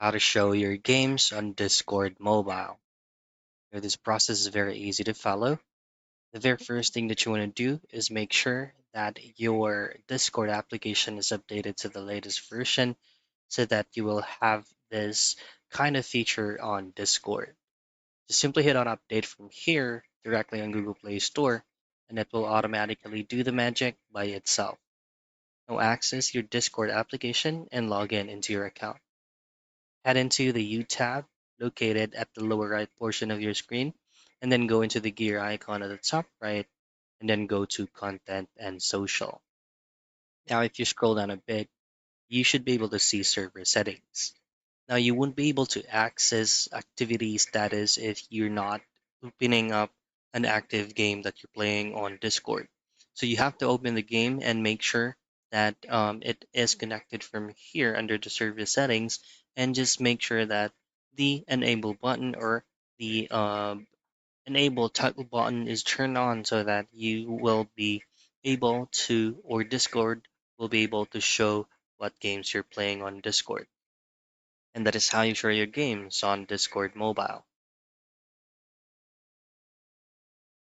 How to show your games on Discord mobile. This process is very easy to follow. The very first thing that you want to do is make sure that your Discord application is updated to the latest version so that you will have this kind of feature on Discord. Just simply hit on update from here directly on Google Play Store and it will automatically do the magic by itself. Now access your Discord application and log in into your account. Head into the U tab located at the lower right portion of your screen, and then go into the gear icon at the top right, and then go to content and social. Now, if you scroll down a bit, you should be able to see server settings. Now, you won't be able to access activity status if you're not opening up an active game that you're playing on Discord. So you have to open the game and make sure that it is connected from here under the server settings, and just make sure that the enable button or the enable toggle button is turned on so that you will be able to, or Discord will be able to show what games you're playing on Discord. And that is how you share your games on Discord mobile.